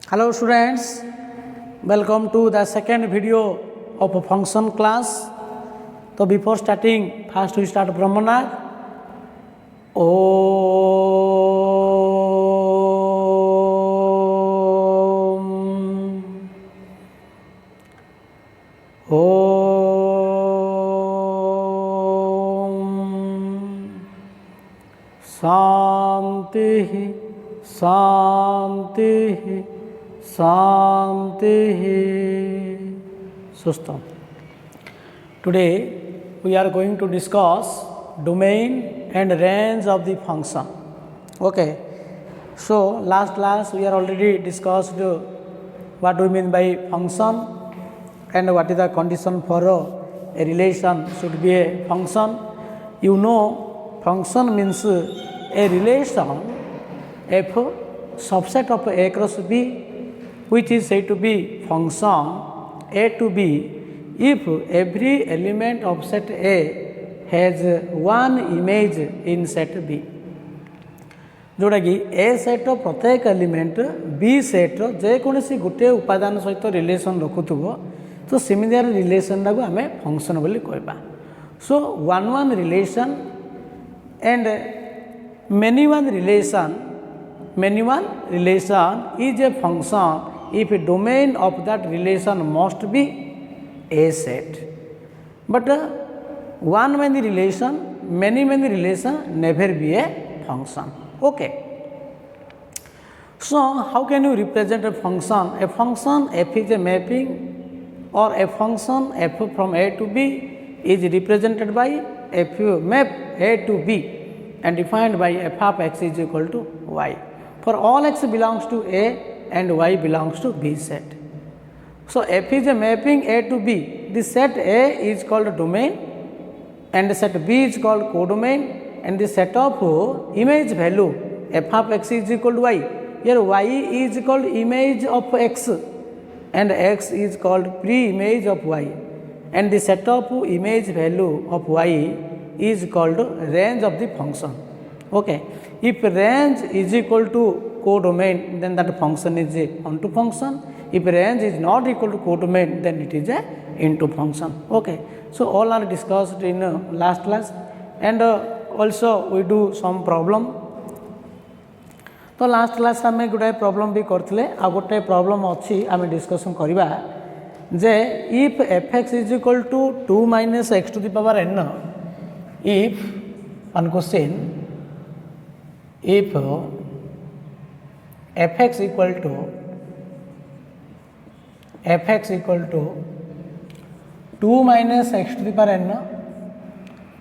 Hello students, welcome to the second video of a function class. So before starting, first we start Brahmana. Shanti Shanti Shanti. Sustam. Today we are going to discuss domain and range of the function. Okay. So last class we are already discussed what we mean by function and what is the condition for a relation should be a function. You know, function means a relation f subset of a cross b, which is said to be function a to b if every element of set A has one image in set B. जोटा कि ए set प्रत्येक element B set जेकोसी गोटे उपादान सहित relation रखुव तो सेमितियार relation टाक आम function बोली कहबा. So one one relation and many one relation is a function if a domain of that relation must be a set. But one many relation, many relation never be a function. Okay. So how can you represent a function? A function f is a mapping or a function f from a to b is represented by f map a to b and defined by f of x is equal to y. For all x belongs to a and y belongs to B set. So f is a mapping a to b. The set A is called a domain and the set B is called codomain, and the set of image value f of x is equal to y. Here y is called image of x and x is called pre-image of y, and the set of image value of y is called range of the function. Okay. If range is equal to codomain, then that function is a onto function. If range is not equal to codomain, then it is a into function. Okay. So all are discussed in last class, and also we do some problem. तो last class आम गोटे problem भी करते आ गोटे problem अच्छी आम discussion करवा जे if f x is equal to 2 minus x to the power n if one question if fx equal to 2 minus x to the power n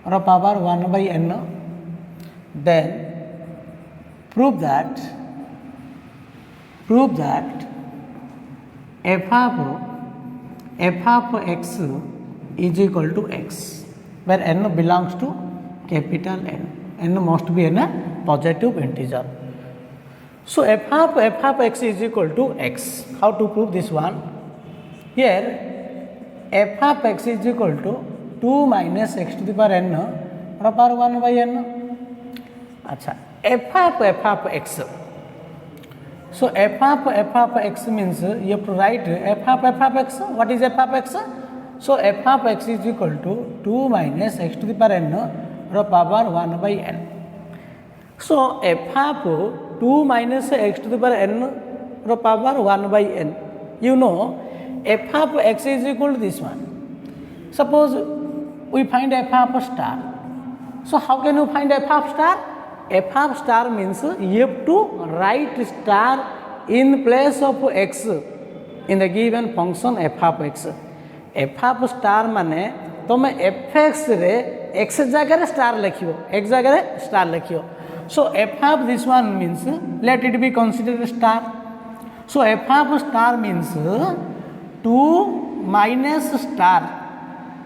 or power 1 by n, then prove that f of x is equal to x, where n belongs to capital N. N must be a positive integer. So f of x is equal to x. How to prove this one? Here f of x is equal to 2 minus x to the power n or power 1 by n. Acha, f of x. So f of x means you have to write f of x. What is f of x? So f of x is equal to 2 minus x to the power n or power 1 by n. So f of 2 minus x to the power n or power 1 by n. You know f of x is equal to this one. Suppose we find f of star. So how can you find f of star? F of star means you have to write star in place of x in the given function f of x. F of star माने तुम fx रे x जगह star लिखियो, x जगह star लिखियो. So f of this one means let it be considered star. So f of star means 2 minus star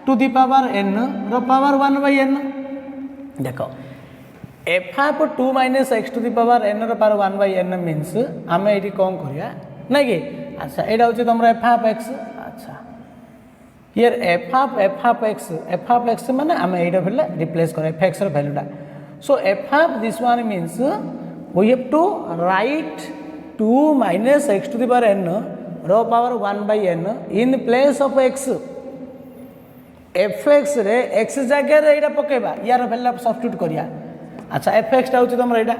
to the power n or power 1 by n. देखो f of 2 minus x to the power n or power 1 by n means आम ये कौन करिया नहीं कि अच्छा यहाँ हूँ तुम f of x. अच्छा here f of x माने आम ये रिप्लेस कर f x वैल्यूटा. So f of this one means we have to write 2 minus x to the power n raw power 1 by n in place of x fx रे x जगह रे एटा पकेबा यार value substitute करिया अच्छा fx टा होची तमरा एटा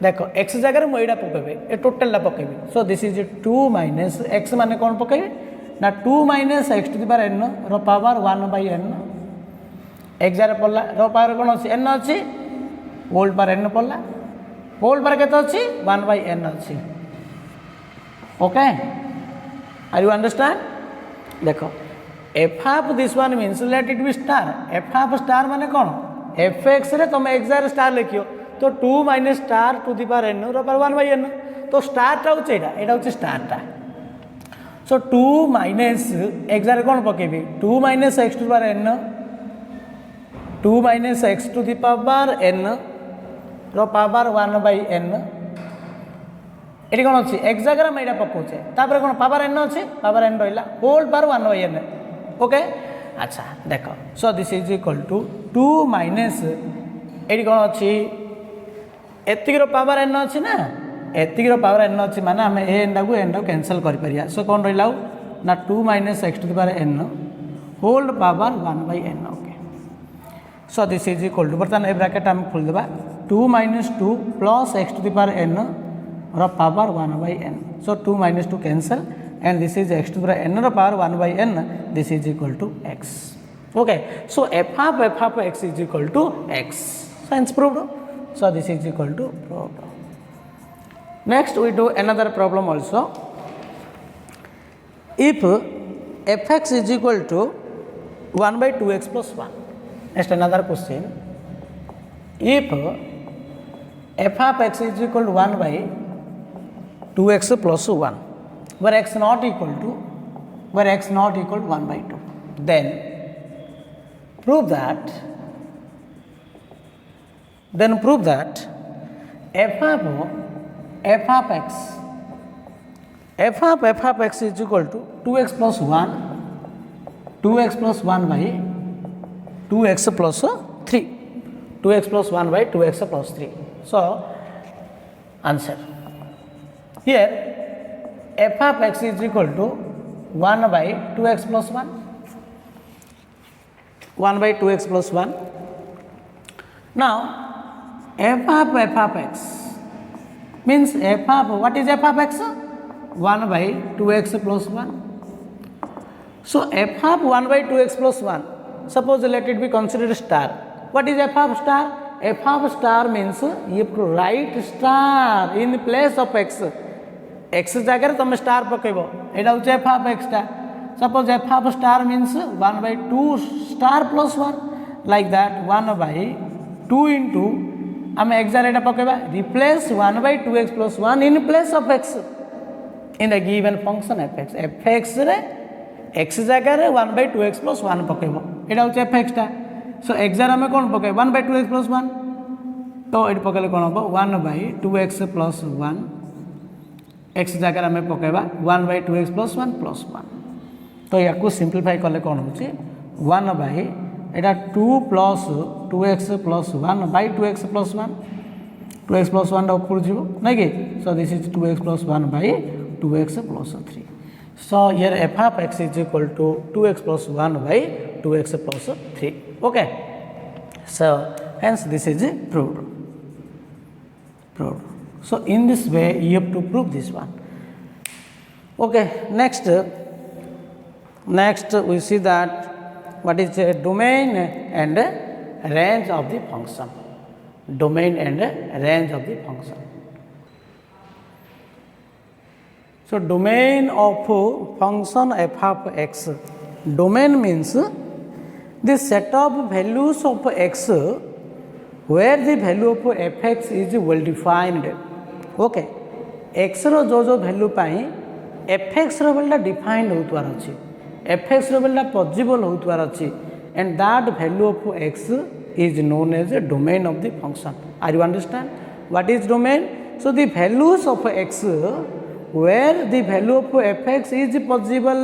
देखो x जगह रे म एटा पकेबे ए टोटल ला पकेबे so this is 2 minus x माने कोन पकेबे ना 2 minus x to the power n रो पावर 1 by n x जगह पड़ला रो पावर कोन अछि n अछि होल पर n पड़ला होल पर केते अछि 1 by n अछि ओके आर यू अंडरस्टैंड देखो f half this one means let it be star f half star माने कोन fx रे तुम x जगह स्टार लिखियो तो 2 minus star to the power n रो पावर 1 by n तो स्टार टा होचे एटा होचे स्टार टा सो 2 minus x जगह कोन पकेबी 2 minus x to the power n 2 minus x to the power n रो पावर 1 by n एटी कोन अछि x जगह में एटा पकोचे तापर कोन पावर n अछि पावर n रहिला होल पर 1 by n ओके अच्छा देखो so this is equal to 2 minus एटी कोन अछि एतिक रो पावर n अछि ना एतिक रो पावर n अछि माने हम ए एंडा को एंडा कैंसिल कर परिया सो कोन रहिला ना 2 minus x to the power n whole power 1 by n okay so this is equal to बर्तन ए ब्रैकेट हम खोल देबा 2 minus 2 plus x to the power n रो power 1 by n so 2 minus 2 cancel and this is x to the power n रो power 1 by n this is equal to x okay so f half x is equal to x so hence proved so this is equal to proved next we do another problem also if fx is equal to 1 by 2x plus 1 next another question if f half x is equal to 1 by 2x plus 1 where x not equal to 1 by 2 then prove that f half x is equal to 2x plus 1 by 2x plus 3 2x plus 1 by 2x plus 3 so answer here f half x is equal to 1 by 2x plus 1 1 by 2x plus 1 now f half x means f half what is f half x 1 by 2x plus 1 so f half 1 by 2x plus 1 suppose let it be considered star what is f half star f half star means you have to write star in place of x x जगह तुम star पकेबो एटा होचे f half x टा suppose f half star means 1 by 2 star plus 1 like that 1 by 2 into हम x जगह एटा पकेबा replace 1 by 2x plus 1 in place of x in the given function fx रे x जगह रे 1 by 2x plus 1 पकेबो एटा होचे fx टा सो x जगह में कोन पके 1 by 2x plus 1 तो एटा पकेले कोन हो 1 by 2x plus 1 x जगह में पकेबा 1 by 2x plus 1 तो या को सिंपलीफाई करले कोन होची 1 by Etah 2 plus 2x plus 1 by 2x plus 1 2x plus 1 दा ऊपर जीवो नै कि सो this is 2x plus 1 by 2x plus 3 so here f half x is equal to 2x plus 1 by 2x plus 3 okay so hence this is proved so in this way you have to prove this one okay next we see that what is a domain and range of the function so domain of function f half x domain means the set of values of x where the value of fx is well defined okay x रो जो value पाई fx रो value defined होतवार अछि fx रो value possible होतवार अछि and that value of x is known as a domain of the function are you understand what is domain so the values of x where the value of fx is possible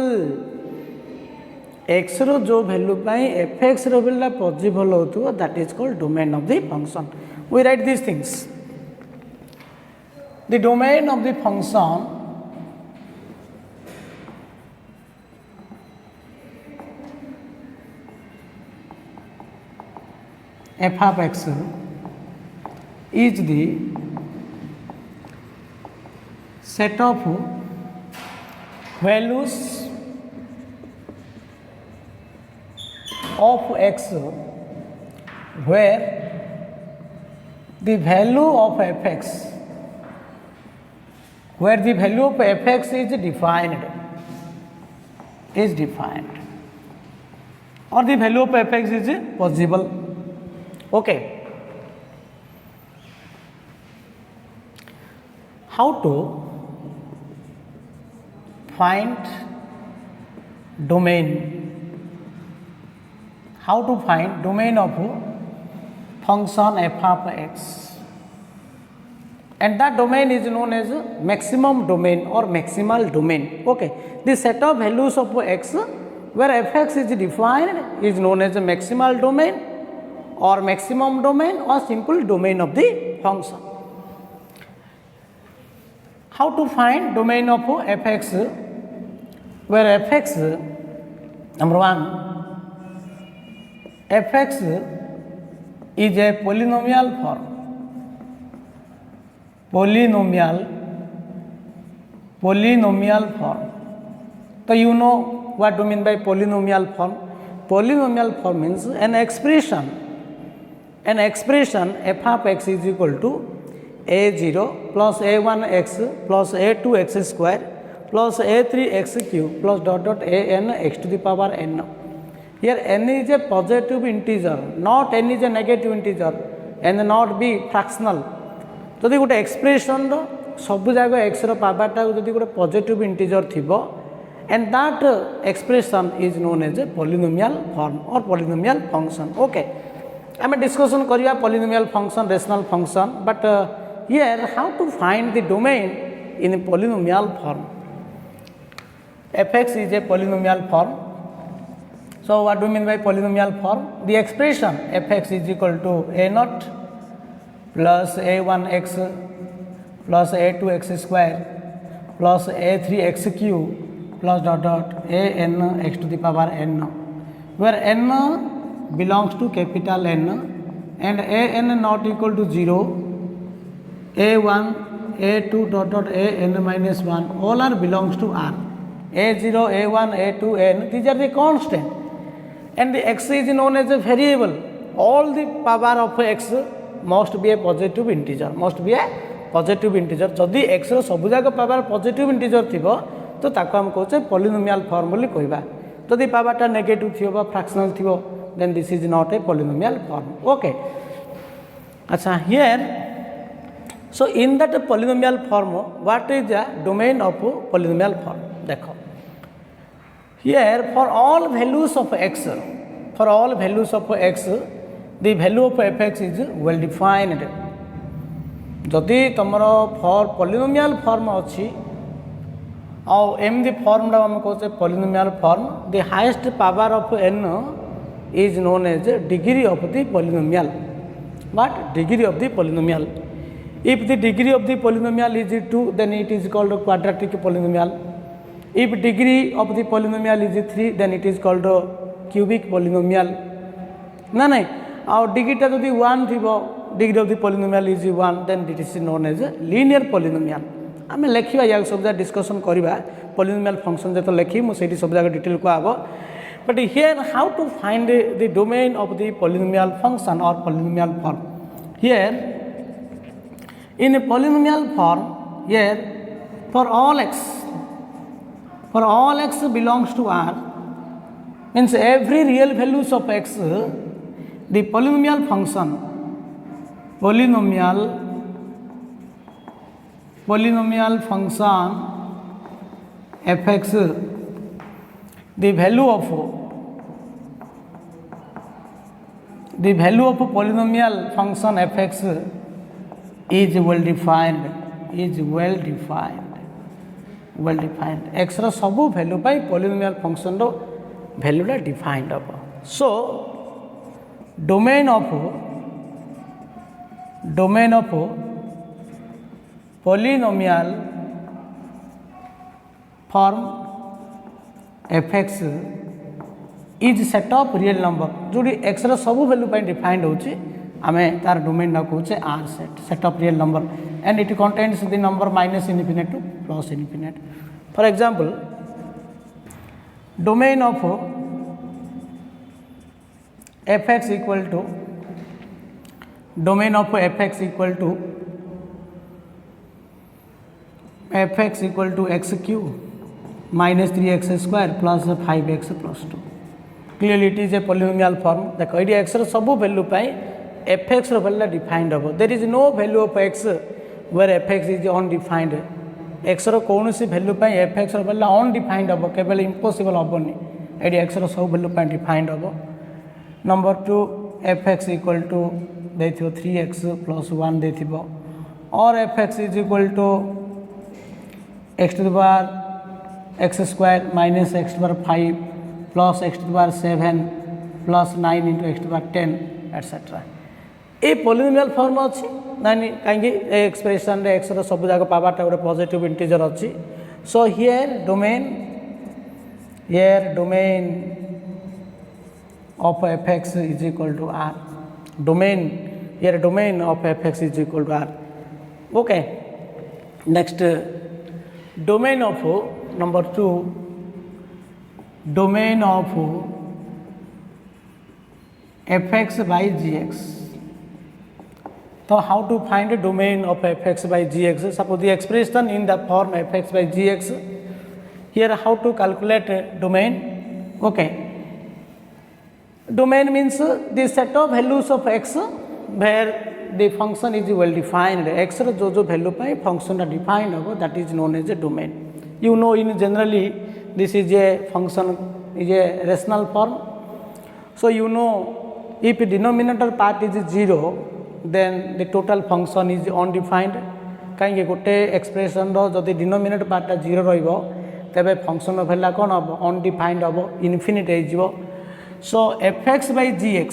x रो जो value pi fx रो value possible होतो that is called domain of the function we write these things the domain of the function f of x is the set of values of x where the value of fx where the value of fx is defined or the value of fx is possible. Okay, how to find domain, how to find domain of function f of x, and that domain is known as maximum domain or maximal domain. Okay, the set of values of x where fx is defined is known as a maximal domain or maximum domain or simple domain of the function. How to find domain of fx where fx, number one, fx is a polynomial form. Polynomial form. So you know what do you mean by polynomial form? Polynomial form means an expression f of x is equal to a0 plus a1x plus a2x square plus a3x cube plus dot dot an x to the power n. Here n is a positive integer, not n is a negative integer, and not be fractional. So the expression सब जाक x पावरटा जदि गोटे positive integer थिबो and that expression is known as a polynomial form or polynomial function. Okay, I am discussion kariya polynomial function, rational function, but here how to find the domain in a polynomial form. fx is a polynomial form. So what do you mean by polynomial form? The expression fx is equal to a0 plus a1x plus a2x square plus a3x cube plus dot dot an x to the power n, where n belongs to capital N and an not equal to 0, a1, a2 dot dot an minus 1 all are belongs to R. a0, a1, a2, n, these are the constant, and the x is known as a variable. All the power of x must be a positive integer, जदि x रो सब जाक power positive integer थिबो तो ताको हम कहचे polynomial form बोली कहबा. जदि पावरटा नेगेटिव थिबो बा फ्रैक्शनल थिबो then this is not a polynomial form. Okay, अच्छा, here so in that polynomial form what is the domain of polynomial form. देखो here for all values of x, the value of fx is well defined. जदि तुम for polynomial form अच्छी और एमती form आम कहे polynomial form, the highest power of n is known as degree of the polynomial. What? Degree of the polynomial. If the degree of the polynomial is 2 then it is called quadratic polynomial. If degree of the polynomial is 3 then it is called cubic polynomial. ना नहीं, और डिग्रीटा जदि 1 थी, degree of the polynomial is 1 then it is known as linear polynomial. आम लिखा या सब जगह डिस्कसन करवा पॉलिनोमियल फंक्शन जो लिखी मुझे सब जगह डिटेल कहब. But here how to find the domain of the polynomial function और polynomial form. Here in a polynomial form, here for all x belongs to R, means every real values of x, the polynomial function fx, the value of polynomial function fx is well defined. x रो सब value pi polynomial function रो वैल्यूटा defined हम. सो domain of polynomial form fx is set of real number जो x रो सब value पे defined होची आमे तार domain ना कहूचे r set of real number and it contains the number minus infinite to plus infinite. For example, domain of fx equal to x cube minus 3x square plus 5x plus 2. Clearly it is a polynomial form. देखो ये x रो सब value pi fx रो value defined हो. There is no value of x where fx is undefined. x रो कौन सी value pi fx रो value undefined हो केवल impossible होबनी. ये x रो सब value pi defined हो. Number 2 fx equal to देथियो 3x plus 1 देथिबो और fx is equal to x to the power x square minus x to the power 5 plus x to the power 7 plus 9 into x to the power 10 etc. A polynomial form अच्छी नानी कहीं expression रे x रो सब जाक पावरटा गोटे positive integer अच्छी. So here domain of fx is equal to r. Domain of fx is equal to r. Okay, next domain of number 2, domain of fx by gx. So how to find a domain of fx by gx? Suppose the expression in the form fx by gx. Here how to calculate domain? Okay, domain means the set of values of x where the function is well defined. X रो जो value पाए function defined होगा, that is known as a domain. You know in generally this is a function is a rational form. So you know if denominator part is 0 then the total function is undefined. कहीं गोटे expression रो जो denominator part 0 रहिबो तबे function value कौन होबो undefined होबो infinite हो जिवो. So fx by gx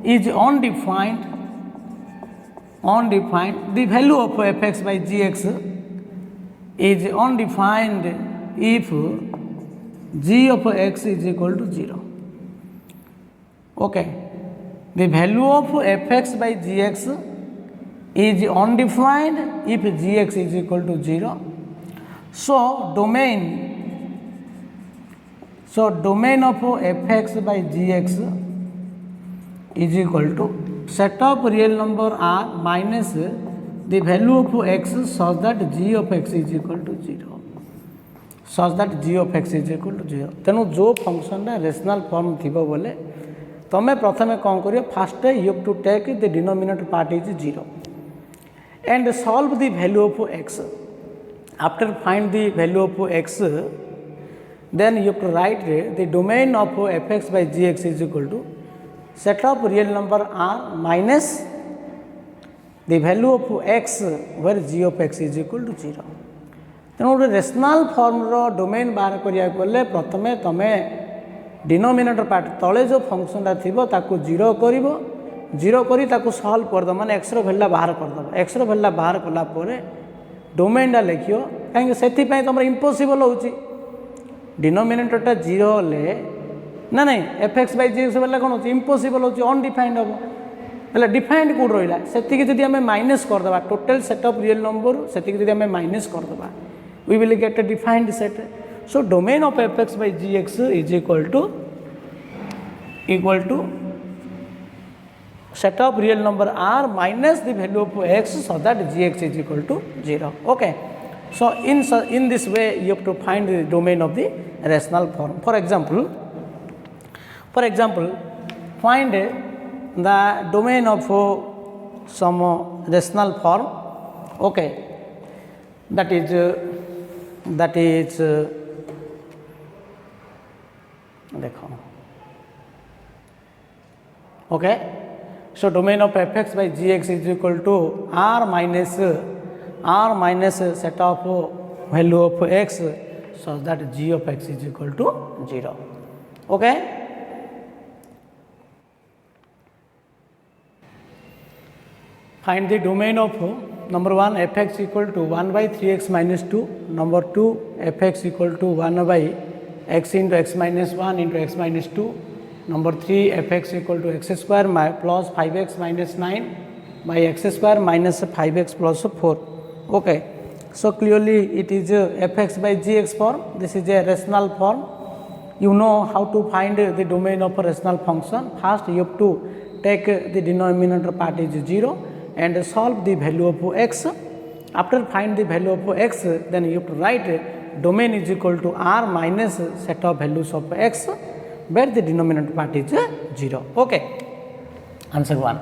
is undefined. The value of fx by gx is undefined if g of x is equal to 0. Okay, the value of fx by gx is undefined if gx is equal to 0. So domain of fx by gx is equal to set of real number r minus the value of x such that g of x is equal to 0. तेणु जो function rational form थी बोले तुम्हें प्रथम कौन कर first you have to take the denominator part is 0 and solve the value of x. After find the value of x, then you have to write the domain of fx by gx is equal to set of real number r minus the value of x where g of x is equal to 0. तेणु गोटे rational form रो domain बाहर करिया गले प्रथमे तमे denominator part तले जो फंक्शनटा थिबो ताकू 0 करिवो 0 करी ताकू सॉल्व कर दो माने x रो वैल्यू बाहर कर दो. x रो वैल्यू बाहर कला परे डोमेनटा लिखियो कहीं से तुम इम्पॉसिबल हो डिनोमिनेटरटा 0 ले ना नहीं fx by gx बोले कौन हो इम्पॉसिबल हो अनडिफाइंड हम है डिफाइंड कौट रहा से जब आम माइनस करदे total set of real number से आम माइनस करदे we will get a defined set. So domain of fx by gx is equal to set of real number r minus the value of x so that gx is equal to 0. Okay, so in this way you have to find the domain of the rational form. For example, find the domain of some rational form. Okay, that is देखो. Okay, so domain of fx by gx is equal to r minus set of value of x such that g of x is equal to 0. Okay, Find the domain of number 1 fx equal to 1 by 3x minus 2, number 2 fx equal to 1 by x into x minus 1 into x minus 2, number 3 fx equal to x square plus 5x minus 9 by x square minus 5x plus 4. Okay. So clearly it is fx by gx form. This is a rational form. You know how to find the domain of a rational function. First you have to take the denominator part is 0 and solve the value of x. After find the value of x, then you have to write domain is equal to r minus set of values of x, where the denominator part is 0. Okay. Answer 1.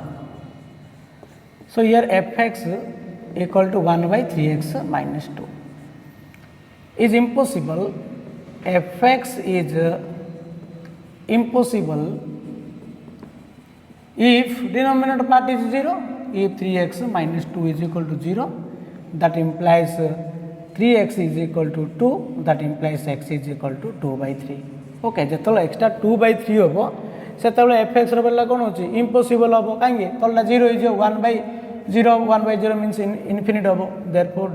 So here fx equal to 1 by 3x minus 2 is impossible. Fx is impossible if denominator part is 0. If 3x minus 2 is equal to 0, that implies 3x is equal to 2, that implies x is equal to 2 by 3. Okay, जो extra 2 by 3 हम से fx रहा कौन हो impossible हम कहीं तलटा 0 हो 1 by 0 means infinite हम therefore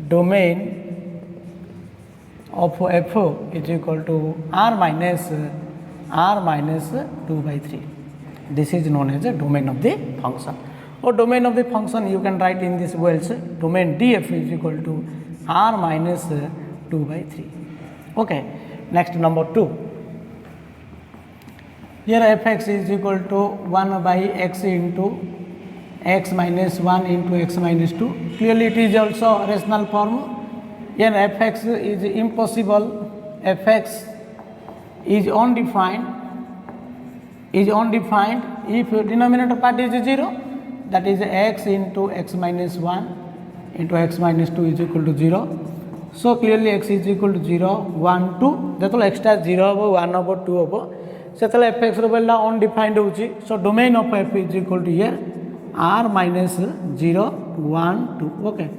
domain of f is equal to r minus 2 by 3. This is known as the domain of the function. Or domain of the function you can write in this way also. Domain df is equal to r minus 2 by 3. Okay. Next number 2. Here fx is equal to 1 by x into x minus 1 into x minus 2. Clearly it is also rational form. Here fx is impossible. Fx is undefined if denominator part is 0, that is x into x minus 1 into x minus 2 is equal to 0. So clearly x is equal to 0, 1, 2. That extra 0 hobo, 1 hobo, 2 hobo. So fx undefined hochi. So domain of f is equal to here r minus 0, 1, 2. Okay.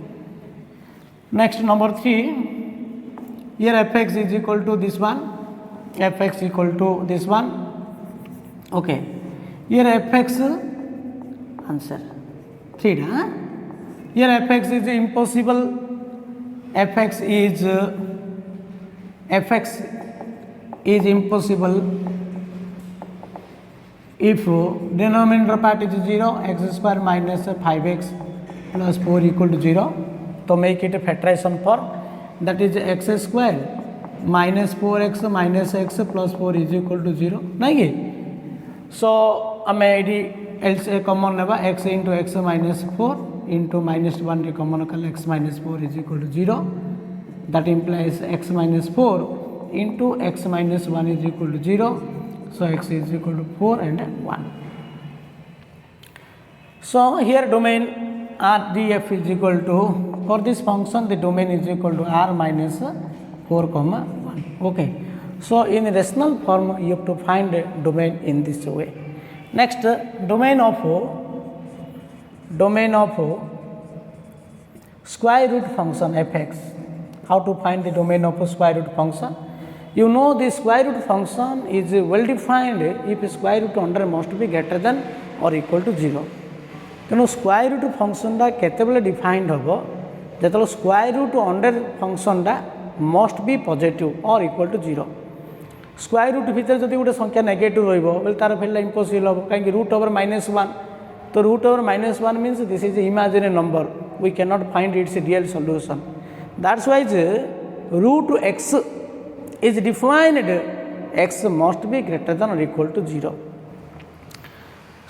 Next number 3. Here fx is equal to this one. Fx equal to this one. Okay. Here fx answer 3. Here fx is impossible. Fx is impossible if denominator part is 0, x square minus 5x plus 4 equal to 0. So make it a factorization form, that is x square minus 4x minus x plus 4 is equal to 0. Nahi? So आम else common नेबा x into x minus 4 into minus 1 common कल x minus 4 is equal to 0. That implies x minus 4 into x minus 1 is equal to 0. So x is equal to 4 and 1. So here domain r df is equal to, for this function the domain is equal to r minus 4 comma 1. Okay. So in rational form you have to find a domain in this way. Next, domain of square root function fx. How to find the domain of a square root function? You know the square root function is well defined if square root under must be greater than or equal to 0. तेणु square root फंक्शनटा केतेबेले defined हम जो square root under फंक्शनटा must be positive और equal to 0. Square root भितर जब गोटे संख्या नेगेटिव रही तार फिर इम्पॉसिबल हम कहीं रूट ओवर -1. तो root over -1 means this is imaginary number, we can not find its real solution. That's why root x is defined x must be greater than or equal to 0.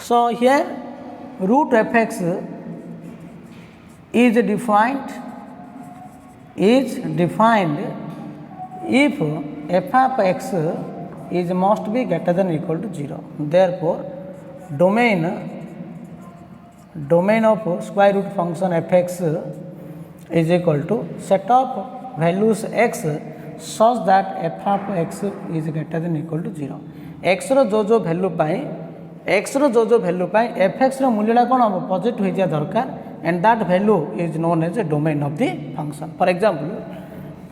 So here root fx is defined if f of x is must be greater than or equal to 0. Therefore domain of square root function fx is equal to set of values x such that f of x is greater than or equal to 0. x रो जो value पाए x रो जो value पाए fx रो मूल्यटा कौन हम positive हो जाए दरकार and that value is known as a domain of the function.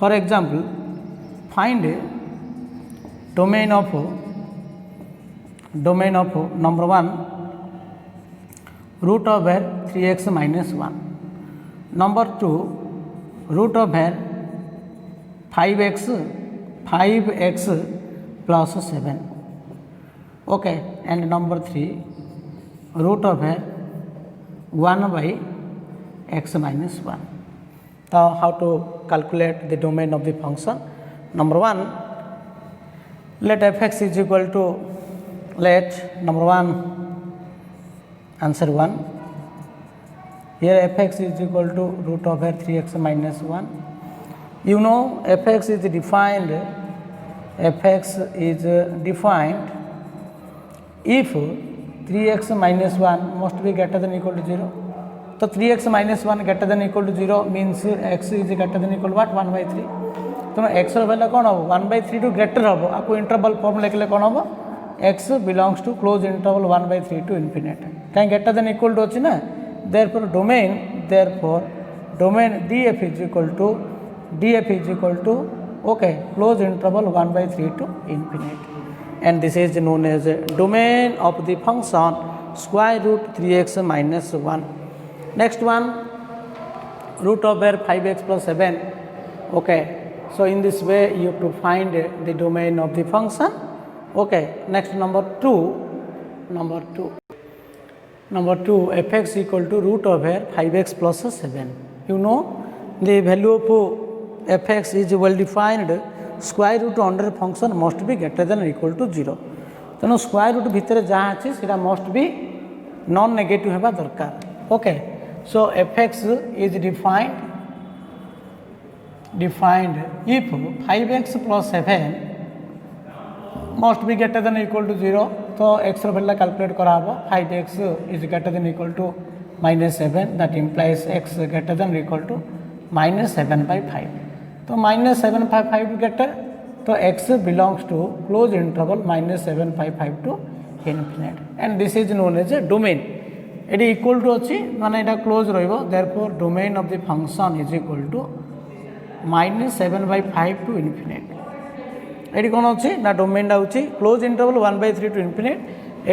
For example find domain of number 1 root over 3x minus 1. Number 2, root over 5x plus 7. Okay, and number 3, root over 1 by x minus 1. Now, how to calculate the domain of the function? Number 1, let fx is equal to, let number 1 answer 1. Here fx is equal to root over 3x minus 1. You know fx is defined if 3x minus 1 must be greater than equal to 0. So 3x minus 1 greater than equal to 0 means x is greater than equal to what? 1 by 3. तो x value कौन हम 1 by 3 to greater हम आपको interval form लिखले कौन हम x belongs to close interval 1 by 3 to infinite कहीं greater than equal to अच्छी ना therefore domain df is equal to okay close interval 1 by 3 to infinite, and this is known as a domain of the function square root 3x minus 1. Next one, root over 5x plus 7. Okay, so in this way you have to find the domain of the function. Okay, next number 2, fx equal to root over 5x plus 7. You know the value of fx is well defined, square root under function must be greater than or equal to 0. तेणु square root भितर जहाँ अच्छी से must be non negative होगा दरकार. Okay, so fx is defined if 5x plus 7 must be greater than equal to 0. तो x value calculate करा 5x is greater than equal to -7, that implies x greater than equal to -7/5. तो -7/5 greater, तो x belongs to close interval -7/5 to infinite, and this is known as a domain. It is equal to अच्छी माने इटा close रहिबो, therefore domain of the function is equal to -7/5 to infinite. Eighty कौन अच्छी ना domain अच्छी close interval 1 by 3 to infinite,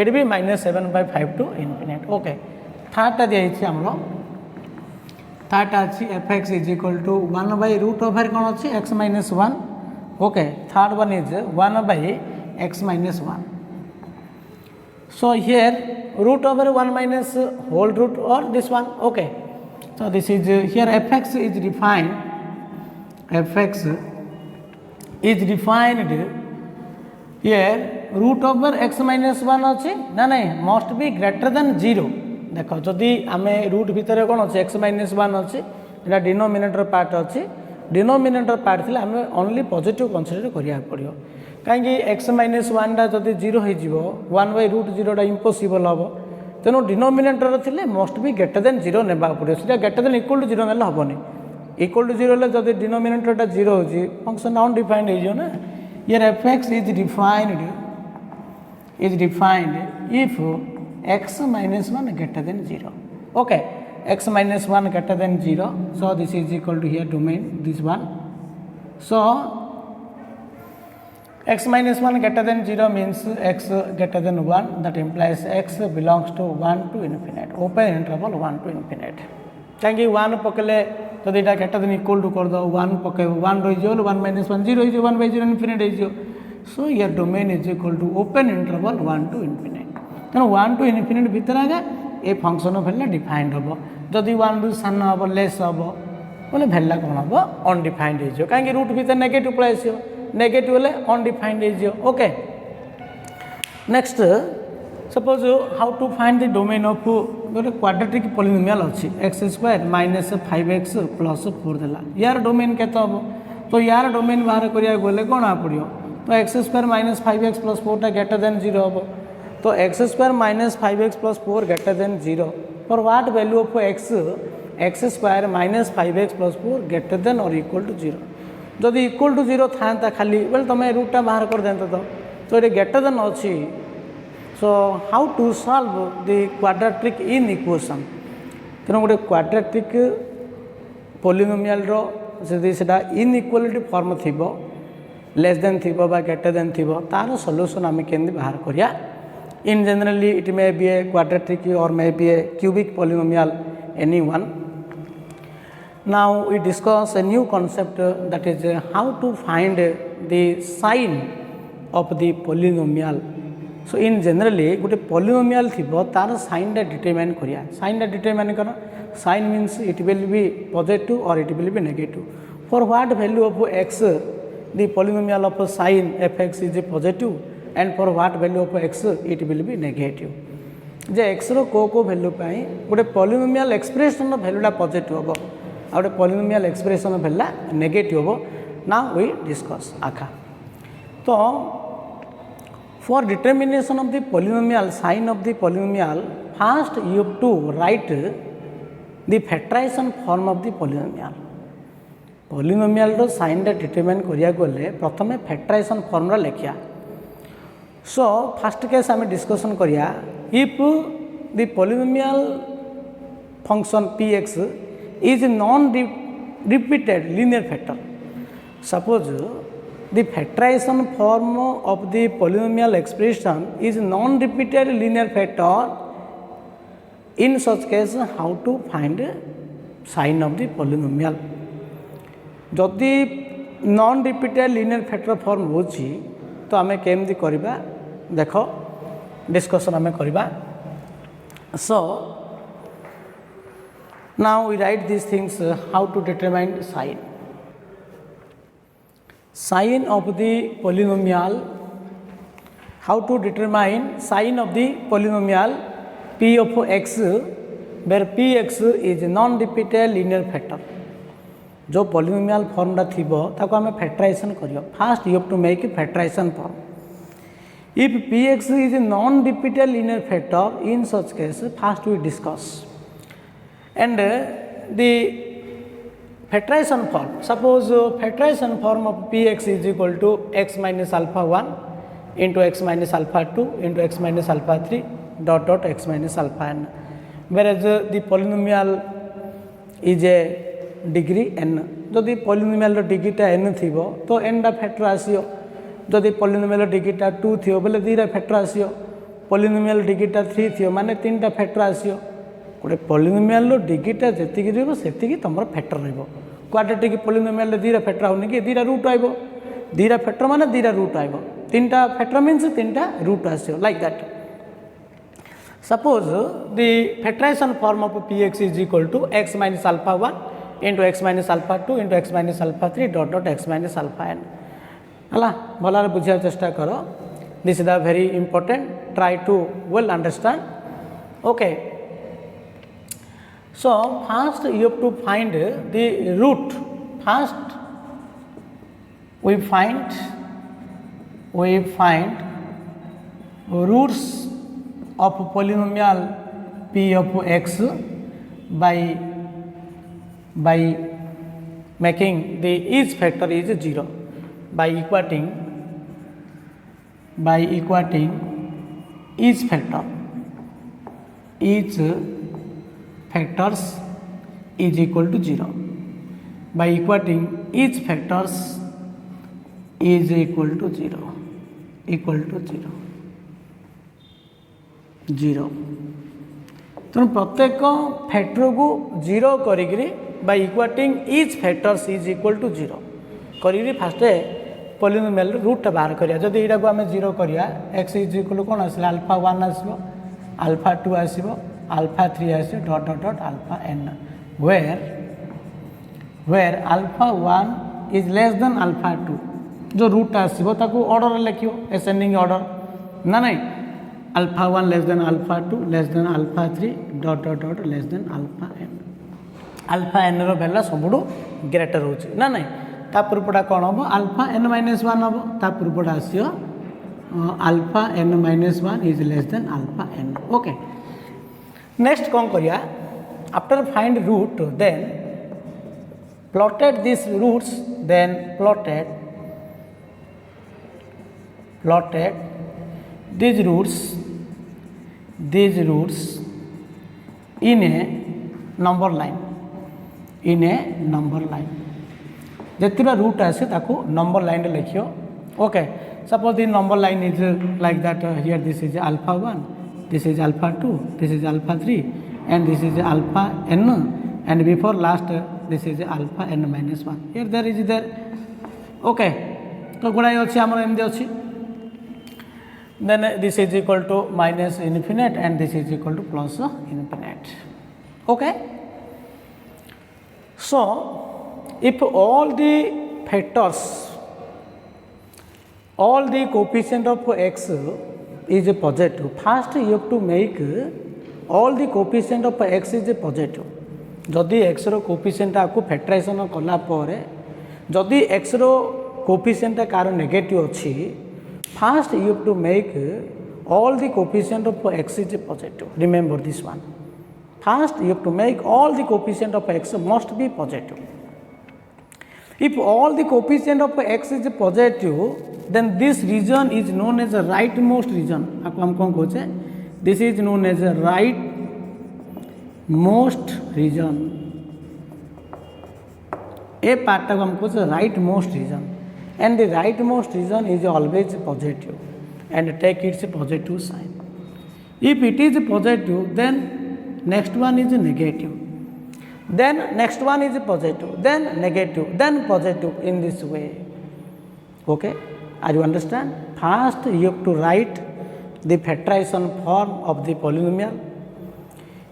eighty भी -7/5 to infinite. Okay, third दिखाई थर्ड अच्छी fx is equal to 1 by root over कौन अच्छी x minus 1. Okay, third one is 1 by x minus 1. So here root over 1 minus whole root or this one. Okay, so this is here fx is defined here root over x minus 1 अच्छी ना नहीं must be greater than 0. देखो जदि आम root भितर कौन अच्छे x minus 1 अच्छी यहाँ डिनोमिनेटर पार्ट अच्छी, डिनोमिनेटर पार्ट थी आम ओनली पॉजिटिव कंसीडर करिया पड़ो कहीं x minus 1 जदि 0 हो 1 by root 0 इम्पॉसिबल हम. तेणु डिनोमिनेटर थिले मस्ट बी ग्रेटर देन 0 ने पड़ो, सीधा ग्रेटर देन इक्वल टू 0 ना हेनी. इक्वल टू 0 हेल्ले जब डिनोमिनेटर 0 हो फंक्शन अनडिफाइंड हो ना. यार fx is defined if x minus 1 greater than 0. Okay, x minus 1 greater than 0, so this is equal to here domain this one. So x minus 1 greater than 0 means x greater than 1, that implies x belongs to 1 to infinite, open interval 1 to infinite. कहीं 1 पकड़े तो यहाँ greater than equal to कर दो 1 पके 1 रही 1 minus 1 0 हो 1 by 0 infinite हो. So your domain is equal to open interval 1 to infinite. तेणु 1 to infinite भितर आगे ये फंक्शन भैल्यू डिफाइंड हम. जदि 1 रु सान हम लेस हम बोले भैल्यू कौन हम अनडिफाइंड हो कहीं रूट भितर नेगेटिव पलि आस नेगेटिव हेल्ले अनडिफाइंड हो. Okay, next suppose how to find the domain of गोटे क्वाड्रेटिक पॉलिनोमियल अच्छी x² minus 5x plus 4 देला. यार डोमेन केते हम, तो यार डोमेन बाहर करिया गले कौन आ पड़ो, तो x² minus 5x plus 4 टा ग्रेटर देन 0 हम. तो x² minus 5x plus 4 greater than 0 for what value of x² minus 5x plus 4 greater than or equal to 0. जदि इक्वल टू 0 था खाली बोले तुम रूटा बाहर कर देते तो ये ग्रेटर देन अच्छी. So how to solve the quadratic inequation. तेणु गोटे क्वाड्रेटिक पॉलिनोमियल जदि सेटा इनइक्वालिटी फॉर्म थी लेस देन थी ग्रेटर देन थी तार सॉल्यूशन आम केमती बाहर करिया In generally it may be a quadratic or may be a cubic polynomial, any one. Now we discuss a new concept that is how to find the sign of the polynomial. So in generally गोटे polynomial थिबो तार sign टा determine करिया. Sign टा determine करा. Sign means it will be positive or it will be negative. For what value of x the polynomial of sin fx is positive and for what value of x it will be negative. J x रो को value पाई गोटे polynomial expression रो value टा positive होबो. और गोटे polynomial expression रो value negative होबो. Now we discuss आखा. तो for determination of the polynomial sign of the polynomial, first you have to write the factorization form of the polynomial. Polynomial row sign टा determine करिया गले प्रथमे factorization formula लेखिया. So first case हमें discussion करिया if the polynomial function px is non-repeated linear factor. Suppose the factorization form of the polynomial expression is non-repeated linear factor. In such case, how to find sign of the polynomial? जदि non-repeated linear factor form होची तो आमे केमती करिबा देखो discussion आमे करिबा. So now we write these things how to determine sign. Sign of the polynomial, how to determine sign of the polynomial p of x where px is non-repeated linear factor. जो polynomial form टा थिबो ताको हमें factorization करियो. First you have to make a factorization form. If px is a non-repeated linear factor, in such case first we discuss and the factorization form. Suppose factorization form of px is equal to x minus alpha 1 into x minus alpha 2 into x minus alpha 3 dot dot x minus alpha n, whereas the polynomial is a degree n. जदि polynomial degree टा n थिबो तो n टा factor आसियो. जदि polynomial degree टा 2 थियो बोले 2 टा फैक्टर आसियो. polynomial डिग्री टा 3 थियो माने 3 टा फैक्टर आसियो. गोटे polynomial डिग्री टा जेतिकी रहबो सेतिकी तमर फैक्टर रहबो. क्वाड्रेटिक polynomial 2 टा फैक्टर होनी कि 2 टा रूट आइबो. 2 टा फैक्टर माने 2 टा रूट आइबो. 3 टा फैक्टर मींस 3 टा रूट आसियो like that. Suppose the factorization form of px is equal to x minus alpha 1 into x minus alpha 2 into x minus alpha 3 dot dot x minus alpha n. हला भलार बुझिया चेष्टा करो. This is the very important. Try to well understand. Okay. So first you have to find the root. First we find roots of polynomial p of x by making the each factor is 0 by equating each factors is equal to 0 by equating each factors is equal to 0 तेणु प्रत्येक factor को 0 करी by equating each factors is equal to 0 करी fast polynomial root बाहर करिया. जदि एटा को आमे 0 करिया x is equal to कोन आसिला alpha 1 आसीबो, alpha 2 आसीबो, alpha 3 आसीबो dot dot dot alpha n, where alpha 1 is less than alpha 2. जो रूट आसीबो ताको ऑर्डर लिखियो ascending order ना नहीं. alpha 1 less than alpha 2 less than alpha 3 dot dot dot less than alpha n. alpha n रो value सबुडू greater होची ना नहीं. ता पूर्वटा कौन हम alpha n minus 1 हम ता पूर्वटा आसियो alpha n minus 1 is less than alpha n. Okay. Next कौन करिया after find root then plotted these roots then plotted these roots in a number line जेतिबा रूट आसे ताको नंबर लाइन रे लिखियो. Okay suppose the number line is like that, here this is alpha 1, this is alpha 2, this is alpha 3, and this is alpha n, and before last this is alpha n minus 1. Here there is there. Okay, तो गुड़ाई अच्छी आमर एमती अच्छी. Then this is equal to minus infinite and this is equal to plus infinite. Okay. So if all the factors, all the coefficient of x is positive, first you have to make all the coefficient of x is positive. जदि x रो coefficient आपको factorisation कला परे जदि x रो coefficient car negative अच्छी, first you have to make all the coefficient of x is positive. Remember this one. First you have to make all the coefficient of x must be positive. If all the coefficient of x is positive, then this region is known as a rightmost region. आपको हम कौन कहे? This is known as a rightmost region. A part of हम कहे rightmost region, and the rightmost region is always positive, and take its positive sign. If it is positive, then next one is negative. Then next one is positive, then negative, then positive, in this way. Okay, are you understand? First you have to write the factorization form of the polynomial.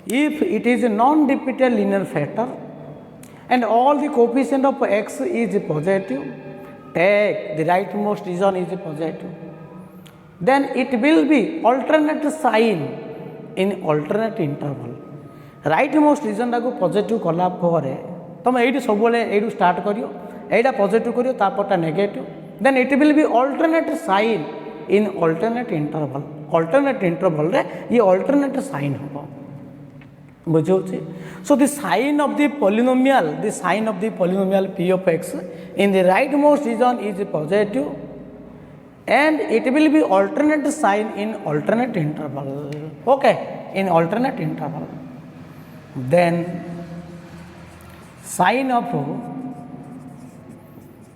If it is a non-repeated linear factor and all the coefficient of x is positive, take the rightmost region is positive, then it will be alternate sign in alternate interval. Rightmost region टाक positive कला तुम ये सब ये start करियो, एटा positive करियो, तापरटा negative, then it will be alternate sign in alternate interval. Alternate interval रे ये अल्टरनेट साइन हम बुझे. So the sign of the polynomial, the sign of the polynomial p of x in the rightmost region is positive and it will be alternate sign in alternate interval. Okay, in alternate interval. Then sign of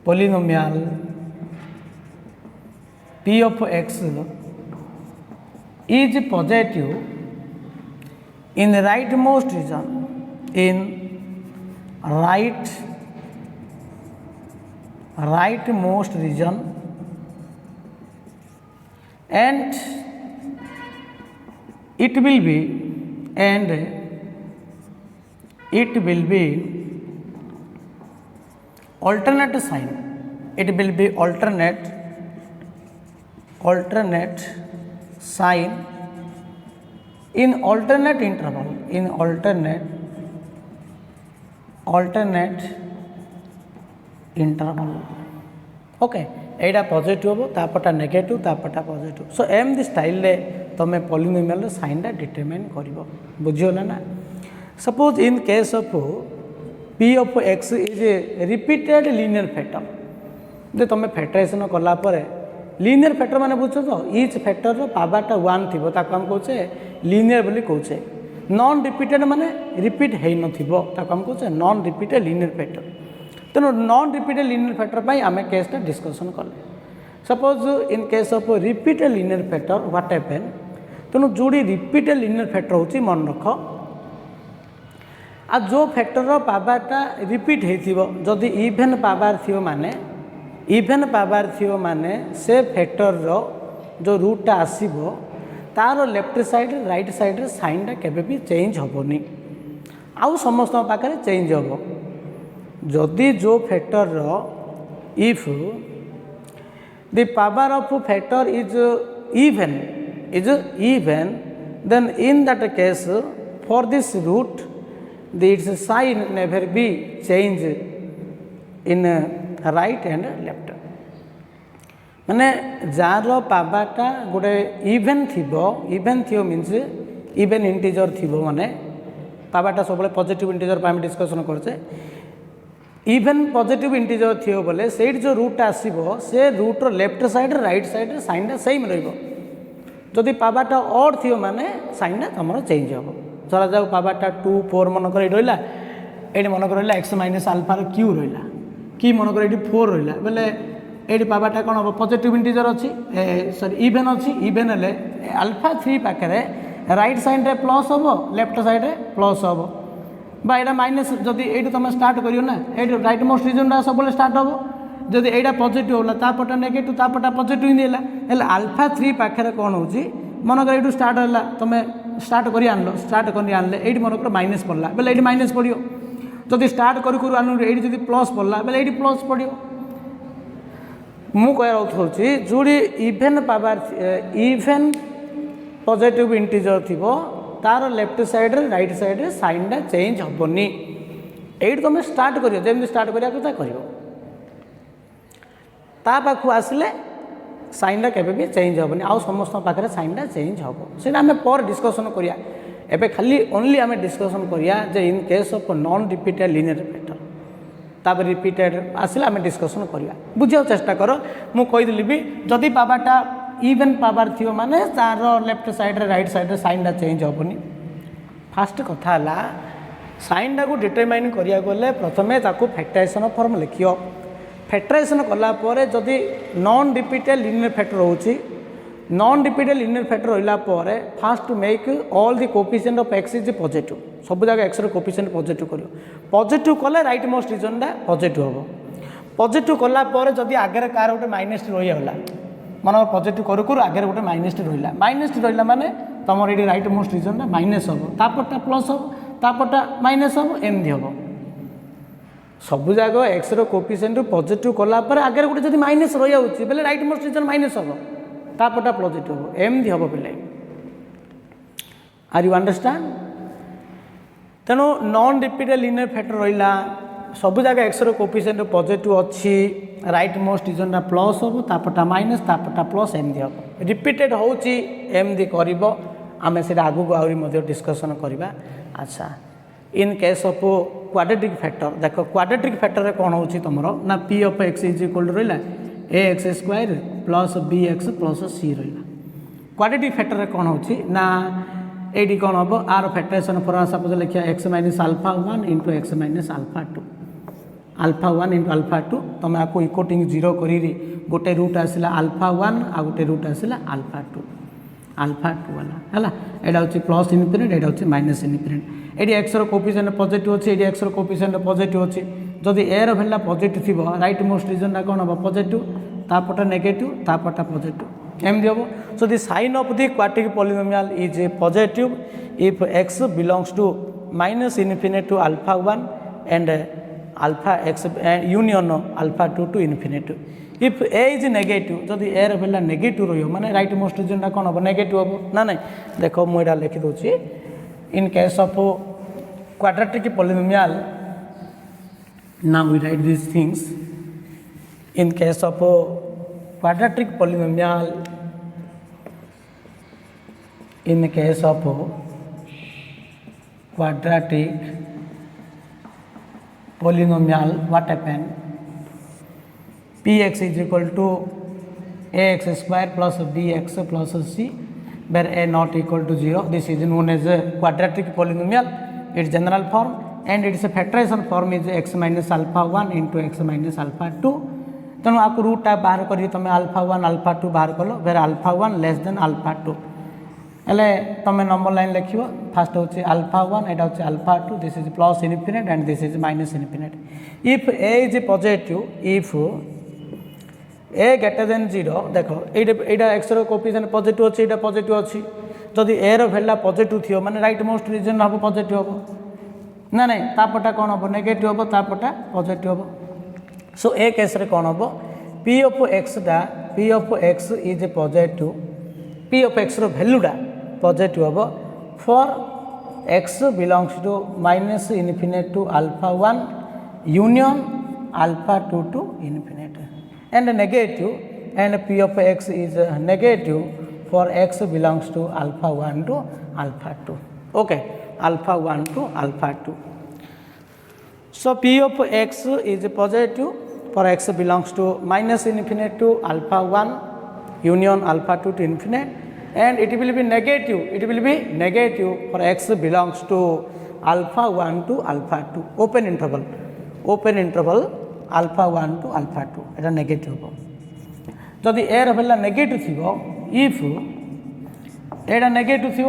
polynomial p of x is positive in rightmost region, in rightmost region, and it will be alternate sign. It will be alternate sign in alternate interval, in alternate interval. Okay, Etah positive हो, तापटा negative, तापटा positive. सो एमती style रे तुम polynomial sign टा determine करिवो. बुझियोला ना? Suppose in case of p of x is a repeated linear factor. जे तुम फैक्टराइजेशन कला परे लीनियर फैक्टर माने बुझो तो ईच फैक्टर रो पावरटा 1 थिबो, ताको हम कहचे लीनियर बोली कहचे. नॉन रिपीटेड माने रिपीट हेइ नथिबो, ताको हम कहचे नॉन रिपीटेड लीनियर फैक्टर. तेणु नॉन रिपीटेड लीनियर फैक्टर पाई आमे केसटा डिस्कशन कले. Suppose in case of repeated linear factor what happen, तेणु जोड़ी रिपीटेड लीनियर फैक्टर होची मन रख, आ जो फैक्टर पावरटा रिपीट होइथिबो, जदि इवेन पावर थियो माने से फैक्टर रो जो रूटटा आसीबो तार लेफ्ट साइड राइट साइड रे साइनटा केबे भी चेंज होबोनी, आउ समस्त पाखरे चेंज होबो. जदि जो फैक्टर रो if the power of factor is even then in that case for this root its sign never be change in right and left. माने जार पावरटा गोटे इवेन थियो मीन्स इवेन इंटीजर थियो, माने पावरटा सब पॉजिटिव इंटीजर आम discussion करछे. Even positive integer थियो बोले से जो रूट आसीबो से रूट रो लेफ्ट साइड राइट साइड साइनटा सेम रहिबो. जदि पावरटा ऑड थियो माने साइनटा तमरो चेंज होबो. चला जाऊ पावरटा 2 4 मनकर एडी रहिला, एडी मनकर रहिला x माइनस अल्फा रो क्यू रहिला, की मनकर एडी 4 रहिला, बोले ये पावाटा कौन हम पॉजिटिव इंटीजर अच्छी सॉरी इवेन अच्छी इवेन हेल्ले अल्फा 3 पाखे राइट साइड रे प्लस हम लेफ्ट साइड रे प्लस हम बा यहाँ माइनस जदि ये तुम स्टार्ट करियो ना ये राइट मोस्ट रिजन सब स्टार्ट हम जदि यहाँ पॉजिटिव होला तापटा नेगेटिव तापटा पॉजिटिव ही है अल्फा 3 पाखे कौन हो मनकर ये स्टार्ट है तुम स्टार्ट कर आनल स्टार्ट कर आनले ये मनकर माइनस पड़ा बेले ये माइनस पड़ो जदि स्टार्ट करू आनु ये प्लस पड़ा बेले ये प्लस पड़ो मु कह जोड़ी even power even positive integer थी तार लेफ्ट साइड रे राइट साइड रे साइनटा चेंज हेनी ये तुम स्टार्ट करियो जमी स्टार्ट करिया कथा करियो ता पाखु आसिले साइनटा केबे भी चेंज हेनी आउ समस्त पाखे साइनटा चेंज हम से आम पर डिस्कसन करिया एबे खाली ओनली आम डिस्कसन करिया जे in case of non repeated linear factor तापर रिपीटेड आसिले आम डिस्कसन करिया बुझिया चेष्टा कर मु कहीदेली भी जदि पावाटा इवेन पावर थी माने तार लेफ्ट साइड रे राइट साइड रे साइनटा चेंज हेनी फास्ट कथा है साइनटा को डिटरमाइन करिया गले प्रथमे ताकू फैक्टराइजेशन फॉर्म लिखियो फैक्टराइजेशन कलापर जदि नॉन रिपीटेड लीनियर फैक्टर होची नॉन रिपीटेड लीनियर फैक्टर रहिला पर first to make all the coefficient of x is positive सब जगह एक्स रो कोफिशिएंट पॉजिटिव करियो पॉजिटिव कले राइट मोस्ट रीजनटा पॉजिटिव हम पॉजिटिव कला पर जदि आगे कार गोटे माइनस रही गला मन पॉजिटिव करू करू आगे गोटे माइनस रहा माइनस रहा माने तुम ये राइट मोस्ट रीजनटा माइनस हम तापटा प्लस हम तापटा माइनस हम एमती हम सब जगह एक्स रो कोफिशिएंट पॉजिटिव कला पर आगे गोटे जब माइनस रही जाऊँगी बेले राइट मोस्ट रीजन माइनस हम तापटा पॉजिटिव हम एमती हम पे आर यू अंडरस्टैंड तेणु नॉन रिपीटेड लीनियर फैक्टर रहा सब जगह एक्स रो कोफिशिएंट पॉजिटिव अच्छी राइट मोस्ट रीजनटा प्लस हम तापटा माइनस तापटा प्लस एमती हम रिपीटेड होमती कर आम से आगू आहरी डिस्कसन करवा अच्छा in case of quadratic factor देख क्वाड्रेटिक फैक्टर कौन हो तुम ना p of x is equal to रहा a x square plus b x plus c रहा क्वाड्रेटिक फैक्टर कौन हो ना ये कौन हम आर फैक्टराइजेशन फॉर्म सपोज लिखा x minus alpha 1 into x minus alpha 2 alpha 1 into alpha 2 तुम आपको इक्वटिंग जीरो करी गोटे रूट आसला अल्फा 1 आ गोटे रूट आसला अल्फा 2 वाला है यहाँ हूँ प्लस इनफिनिट यहाँ हूँ माइनस इनफिनिट ये एक्स रो कोफिशिएंट पॉजिटिव अच्छी ये एक्स रो कोफिशिएंट पॉजिटिव अच्छी जदि ए रो वैल्यू पॉजिटिव थी राइट मोस्ट रीजनटा कौन हम पॉजिटिव तापटा नेगेटिव तापटा पॉजिटिव एमती हम so the sign of the quadratic polynomial is positive if x belongs to minus infinite to alpha 1 and alpha x union alpha 2 to infinite if a is negative जदि a रो value negative रही माने right most रीजनटा कौन हम negative हम ना नहीं देख मुझे लिखि दूसरी इन case of quadratic polynomial now we write these things in case of quadratic polynomial in the case of quadratic polynomial what happen px is equal to ax square plus bx plus c where a not equal to 0 this is known as a quadratic polynomial its general form and its factorization form is x minus alpha 1 into x minus alpha 2 तेणु आपको रूटा बाहर करी तुम alpha 1 alpha 2 बाहर कल where alpha 1 less than alpha 2 हेले तुम number line लिख फास्ट हूँ अल्फा 1 एटा हूँ alpha 2 this is plus infinite and this is minus infinite if a is positive if a greater than 0 देख यहाँ एक्स रो कोफिशिएंट पॉजिटिव अच्छी यहाँ पॉजिटिव अच्छी जदि ए रो वैल्यू पॉजिटिव थी माने राइट मोस्ट रीजन हम पॉजिटिव हम ना नहीं तापटा कौन हम नेगेटिव हम तापटा पॉजिटिव हम सो ए केस रे कौन हम p of x is positive p of x रो वैल्यूटा पॉजिटिव हम for x belongs to minus infinite to alpha 1 union alpha 2 to infinite and negative and p of x is negative for x belongs to alpha 1 to alpha 2 okay alpha 1 to alpha 2. So p of x is positive for x belongs to minus infinite to alpha 1 union alpha 2 to infinite and it will be negative for x belongs to alpha 1 to alpha 2 open interval alpha 1 to alpha 2 এটা negative হবে जदि air भैया negative थी if Etah negative थी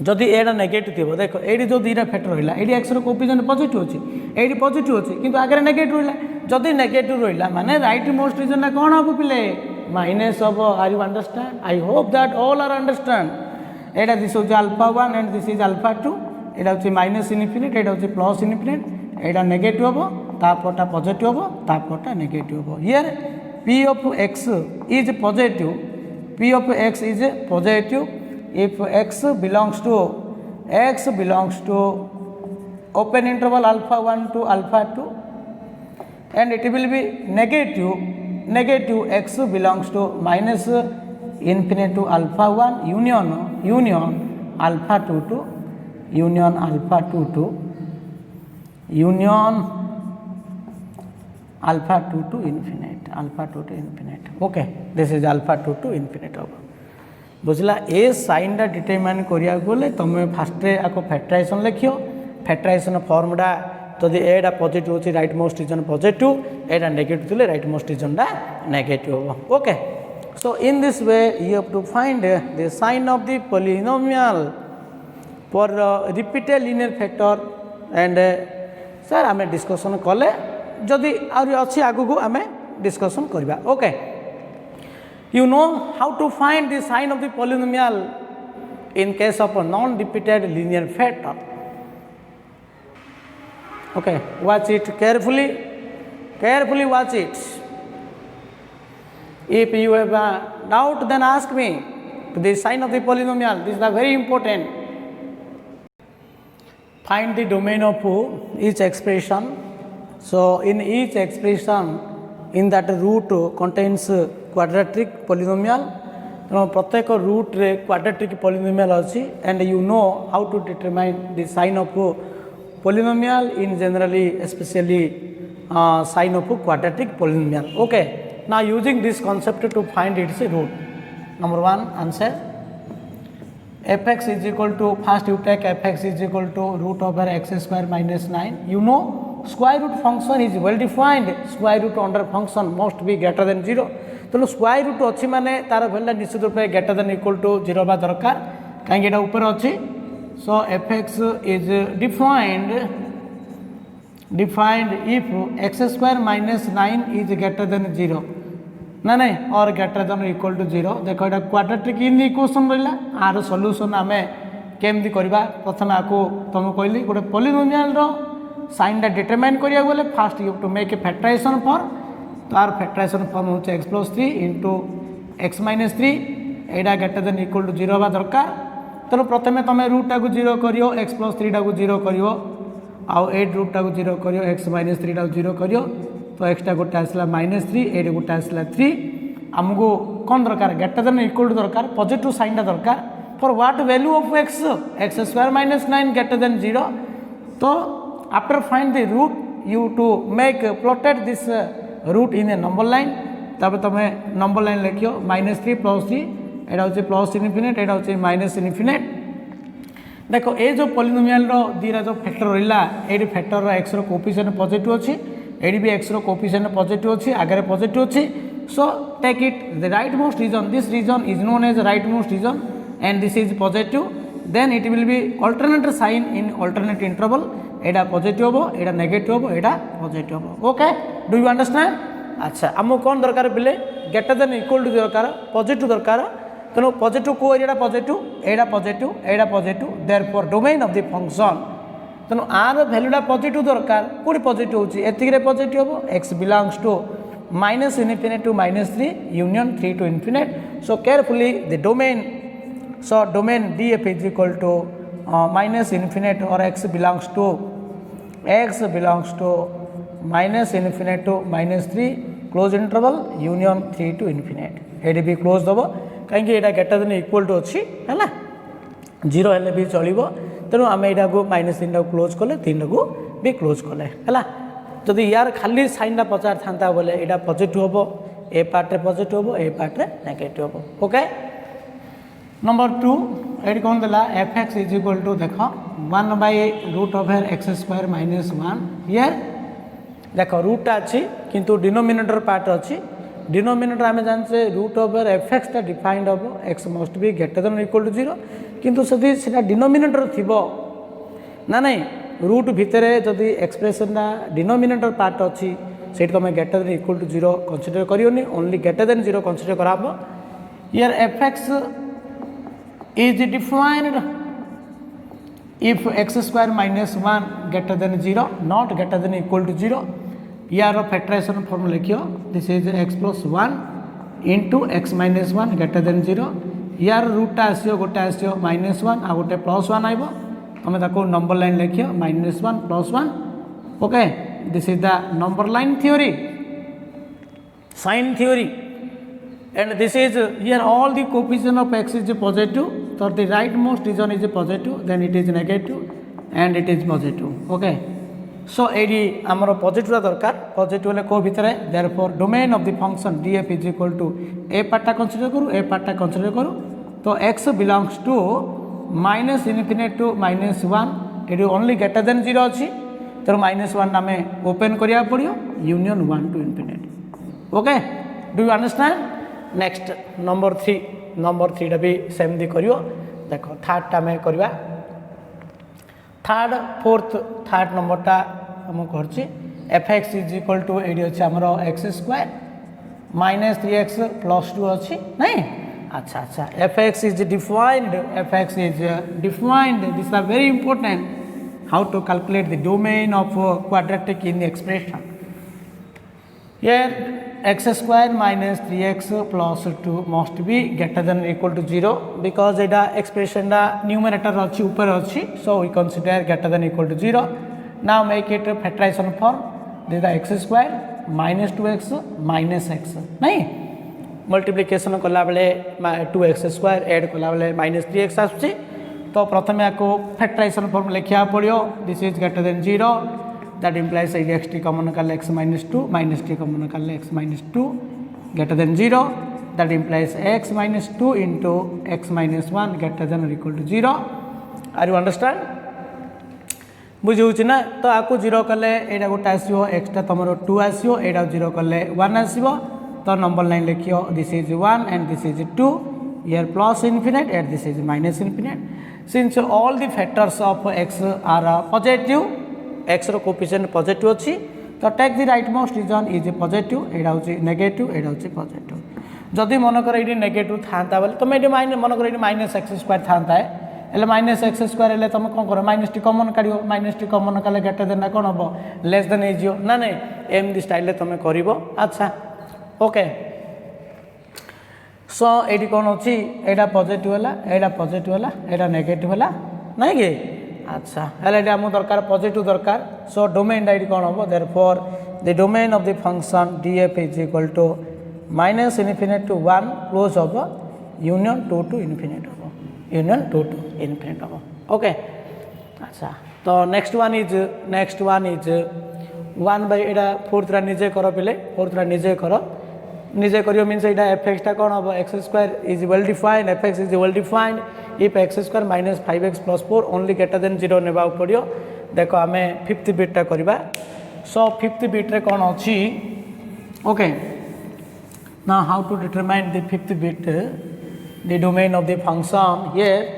जदि एटा negative थी देख ये जो दुईटा फैक्टर रहा ये एक्स कोफिशिएंट पॉजिटिव अच्छी ये पॉजिटिव अच्छी किंतु आगे नेगेटिव रहा जदि नेगेटिव रहा माने राइट मोस्ट रीजन कौन हम पिले माइनस हम are you understand I hope that all are understand एटा दिस हूँ alpha 1 and this is alpha 2 एटा हूँ माइनस इनफिनिट एटा हूँ प्लस इनफिनिट एटा नेगेटिव हम तापरटा पॉजिटिव हम तापरटा नेगेटिव हम here p of x is positive p of x is positive if x belongs to open interval alpha 1 to alpha 2 and it will be negative x belongs to minus infinity to alpha 1 union alpha 2 to union alpha 2 to union alpha 2 to infinite okay this is alpha 2 to infinite होगा बुझला ए साइनटा determine करिया गले तुम fast आको factorisation लिखियो factorisation फॉर्मटा जदि एटा positive अछि राइट मोस्ट रीजन पॉजिटिव एटा नेगेटिव थिले राइट मोस्ट रीजनटा नेगेटिव होगा okay so in this way you have to find the sign of the polynomial for repeated linear factor and sir आम discussion कले जदि आउरी अच्छी आगु आम डिस्कशन करबा okay you know how to find the sign of the polynomial in case of a non repeated linear factor okay watch it carefully watch it if you have a doubt then ask me the sign of the polynomial this is very important find the domain of each expression so in each expression in that root contains quadratic polynomial प्रत्येक root रे quadratic polynomial अच्छी and you know how to determine the sign of polynomial in generally especially sign of quadratic polynomial okay now using this concept to find its root number 1 answer fx is equal to first you take fx is equal to root over x square minus 9 you know square root function is well defined square root under function must be greater than 0 तेणु square root अच्छी माने तार value निश्चित रूप greater than equal to 0 बा दरकार कहीं एटा ऊपर अच्छी सो fx is defined if x square minus 9 is greater than 0 ना नहीं और ग्रेटर देन इक्वल टू 0 देखो एटा क्वाड्रेटिक इन इक्वेशन रहा आर सॉल्यूशन आम केमती करवा प्रथम आपको तुम कहली गोटे पॉलिनोमियल रो साइनटा डिटरमाइन करिया गले first you to make a factorization for तार फैक्टराइजेशन फॉर्म होचे x plus 3 into x minus 3 एटा ग्रेटर देन इक्वल टू 0 बा दरकार तेणु प्रथम तुम रूट टाक 0 करियो x प्लस 3 टाक 0 करियो आउ 8 रूट टाक 0 करियो x माइनस 3 टाक 0 करियो तो x टा गोटे आसला माइनस 3 8 गोटे आसला 3 आमको कौन दरकार ग्रेटर देन इक्वल टू दरकार पॉजिटिव साइनटा दरकार for what value of x square minus 9 greater than 0 तो after find the root you to make plotted this root in a number line तब तुम नंबर लाइन लिखियो माइनस 3 प्लस 3 एटा हूँ plus infinite एटा हूँ माइनस इनफिनिट देखो ये जो पॉलिनोमियल दीटा जो फैक्टर रहा ये फैक्टर एक्स कोफिशिएंट पॉजिटिव अच्छी ये भी एक्स कोफिशिएंट पॉजिटिव अच्छी आगे पॉजिटिव अच्छी so take it the right most region this region is known as right most region and this is positive then it will be alternate sign in alternate interval एटा positive हो एटा negative हो एटा positive हो okay do you understand अच्छा आमको कौन दरकार पिले ग्रेटर देन इक्वल टू दरकार पॉजिटिव दरकार तेणु पॉजिटिव को area positive therefore domain of the function तेणु आर वैल्यूटा पॉजिटिव दरकार कोड़ी पॉजिटिव होची एतिके पॉजिटिव हो x belongs to minus infinite to minus 3 union 3 to infinite so carefully the domain so domain df is equal to minus infinite और x belongs to minus infinite to minus 3 close interval union 3 to infinite ये भी close दब कहीं greater than equal to अच्छी है 0 हेल्ले भी चलो तेणु आम यहाँ को माइनस 3 टाक क्लोज कले 3 को भी क्लोज कले है जदि यार खाली साइनटा पचार था बोले यहाँ पॉजिटिव हम ए पार्टे पॉजिटिव हम ए पार्टे नेगेटिव हम ओके नंबर 2 ये कौन देला fx इज इक्वल टू देख 1 by root over x square minus 1 here देख रूटा अच्छी किंतु डिनोमिनेटर पार्ट अच्छी डिनोमिनेटर आम जाने रूट ओवर एफ एक्सटा डिफाइंड हम x must be greater than equal to 0 किंतु से डिनोमिनेटर थी ना नहीं रूट भितर जदि एक्सप्रेशनटा डिनोमिनेटर पार्ट अच्छी से तुम greater than equal to 0 consider करियोनी ओनली ग्रेटर देन 0 कनसीडर कराब here f x is defined if x square minus 1 greater than 0 not greater than equal to 0 यार फैक्टराइजेशन फॉर्म लिखियो this is x plus 1 into x minus 1 greater than 0 यार रूटा आसियो गोटे आसियो -1 आ गोटे +1 आइबो तुम ताको number line लिखियो -1 +1 okay this is the number line theory sign theory and this is here all the coefficient of x is positive so the rightmost region is positive then it is negative and it is positive okay so एडी आमर positive दरकार positive ले को भितर therefore domain of the function df is equal to a पार्टा consider करू a पार्टा consider करू तो x belongs to -∞ to -1 एडी ओनली ग्रेटर देन 0 अछि तो -1 आमे ओपन करिया पड़ियो union 1 to infinity okay do you understand next number 3 भी सेमती करियो देखो थर्ड टा में करवा थर्ड फोर्थ थर्ड नंबर टा हम करछि f x is equal to एडी अछि हमर एक्स स्क्वायर -3x + 2 अछि नहीं अच्छा अच्छा f x is defined this are very important how to calculate the domain of quadratic in the expression here x square -3x plus 2 must be greater than or equal to 0 because Etah expression दा numerator अच्छी ऊपर अच्छी so we consider greater than or equal to 0 now make it factorization form this is x square -2x -x नहीं multiplication कला बेले 2x square add कला बेले -3x आछी तो प्रथमे आको factorization form लिखिया पड़ियो this is greater than 0 that implies x t common कल x -2 -t common कल x -2 greater than 0 that implies x -2 into x -1 greater than or equal to 0 are you understand बुझे ना तो आपको 0 कले एटा गोटे आसो एक्सटा तुम 2 आसो एटा 0 कले 1 आसो तो नंबर लाइन लिखियो this is 1 and this is 2 here plus infinite and this is minus infinite since all the factors of x are positive x रो कोफिशिएंट पॉजिटिव अच्छी तो take the right most region is positive एटा होची negative एटा होची positive जदि मन कर eighty negative थांता बोले तुम एटी मन कर एटी -x² थांता है -x² हेले तुम कोन करो -t कॉमन काढियो -t कॉमन काले ग्रेटर देन कोन हबो लेस देन इजियो ना नहीं एम दी स्टाइल तुम करिवो अच्छा ओके सो एटी कोन होची एटा पॉजिटिव हला एटा नेगेटिव हला नहीं के अच्छा हेले आम दरकार पॉजिटिव दरकार सो डोमेन डाइट कौन हम therefore the domain of the function df is equal to -∞ to 1 close हम यूनियन 2 to infinite हम ओके अच्छा तो नेक्स्ट वन इज 1/एटा फोर्थ रा निजे कर पिले फोर्थ रा निजे करियो मीन्स एटा एफ एक्स टा कौन हम x square is well defined F x is well defined if x square minus 5x plus 4 only greater than 0 नेबा पड़ियो देखो आमे 5th बिट टा करबा सो 5th बिट रे कोन अछि okay now how to determine the 5th bit the domain of the function here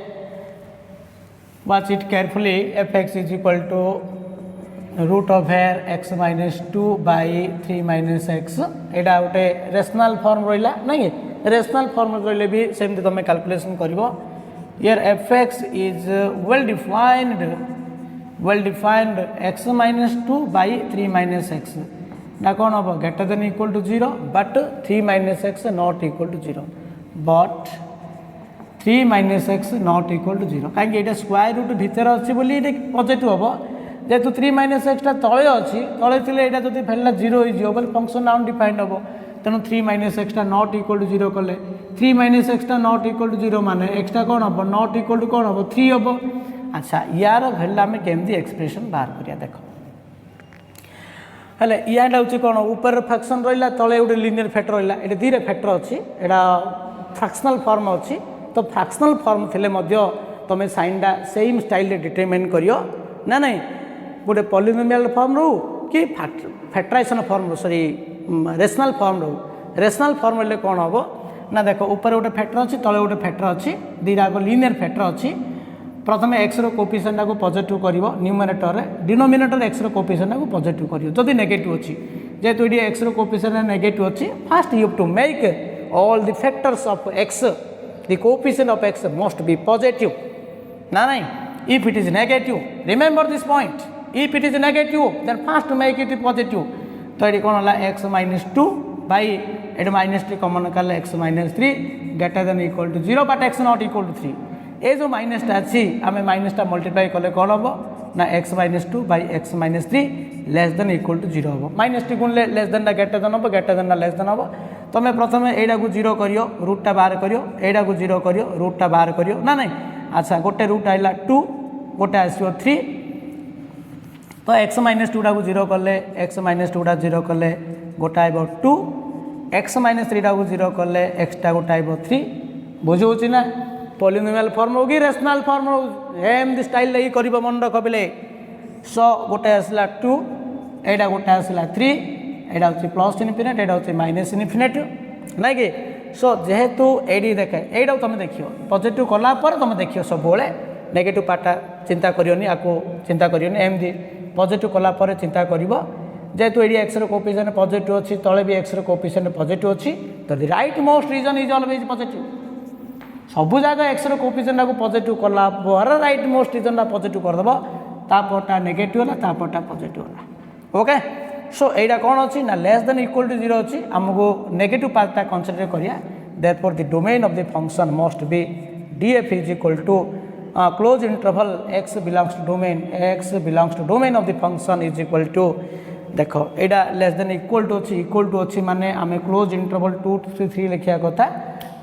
watch it carefully fx is equal to root of here x minus 2 by 3 minus x Etah उटे rational form रहिला नहीं rational form रहिले भी same तुम calculation करबो here fx is well defined x minus 2 by 3 minus x ना कौन हम greater than equal to 0 but 3 minus x not equal to 0 but 3 minus x not equal to 0 कहीं ये स्क्वायर रूट भितर अच्छी बोली ये पॉजिटिव हम जेहेतु 3 minus x टा तले अच्छी तले थिले एटा जदि फेलला 0 हो बोले फंक्शन अनडिफाइंड हम तेणु 3 minus x टा नॉट इक्वल टू 0 कले 3 minus x टा नॉट इक्वल टू 0 माने x टा कौन हम नॉट इक्वल टू कौन हम 3 हम अच्छा यार वैल्यू आम केमती एक्सप्रेशन बाहर करिया देख हेले याडा होची कौन ऊपर फ्रैक्शन रहिला तले गोटे लिनियर फैक्टर रहिला एटा दीरे फैक्टर अछि एटा फ्रैक्शनल फॉर्म अछि तो फ्रैक्शनल फॉर्म थिले मध्य तमे साइनडा सेम स्टाइल रे डिटरमाइन करियो ना नहीं गोटे पॉलिनोमियल फॉर्म रो कि फैक्टराइजेशन फॉर्म रो सॉरी रेशनल फॉर्म रो रेशनल फॉर्म हेले कौन हम ना देख ऊपर गोटे फैक्टर अच्छी तले गोटे फैक्टर अच्छी दुईटा लिनियर फैक्टर अच्छी प्रथम एक्स कोफिशिएंट को पॉजिटिव कर न्यूमरेटर डिनोमिनेटर एक्स कोफिशिएंट को पॉजिटिव कर जदि नेगेटिव अच्छी जेहेतु ये एक्स कोफिशिएंट नेगेटिव अच्छी first you to make all the factors of x the coefficient of x must be positive ना नहीं if it is negative remember this point if it is negative then first make it positive तो ये कौन है x minus two by ये minus T कमन कले x minus three greater than equal to zero but x not equal to three ये जो माइनसटा अच्छी आम माइनसटा मल्टीप्लाई कले कौन हम ना x minus two by x minus three less than equal to zero हम माइनस टी गुणले लेस देनटा ग्रेटर देन हम ग्रेटर देनटा लेस देन हम तुम प्रथम यहाँ को जीरो करियो रूटटा बाहर करियो यहाँ को जीरो करियो रूटटा बाहर करियो ना नहीं अच्छा गोटे रूट आइला टू गोटे आसो थ्री तो एक्स माइनस टूटा को जीरो कले एक्स माइनस टूटा जीरो कले गोटे आइब टू एक्स माइनस थ्रीटा को जीरो कले एक्सटा गोटे आइब थ्री बुझे ना पॉलिनोमियल फॉर्म हो कि रेशनल फॉर्म हो एमती स्टाइल ही कर मन रख पिले सो गोटे आसला टू एटा गोटे आसला थ्री एटा हूँ प्लस इनफिनिट एटा हूँ माइनस इनफिनिट ना कि सो जेहेतु ये देखे यहीटा तुम देख पॉजिटिव कलापर तुम देख सब नेगेटिव पार्टा चिंता करियोनी आपको चिंता करियोनी एमती पॉजिटिव कलापर चिंता कर जेहेतु ये एक्स कोफिशिएंट पॉजिटिव अच्छी तले भी एक्स कोफिशिएंट पॉजिटिव अच्छी तो the right most region is always positive सबू जगह एक्स कोफिशिएंट को पॉजिटिव कला पर राइट मोस्ट रीजन पॉजिटिव करदेव तापरटा नेगेटिव है तापरटा पॉजिटिव है ओके सो यहाँ कौन अच्छी ना less than equal to zero अच्छी आमको नेगेटिव पार्टा कनसीडर करिया therefore the domain of the function must be DF is equal to close interval x belongs to domain of the function is equal to देख यहाँ less than equal to अच्छी माने आम close interval 2 to 3 लिखा कथा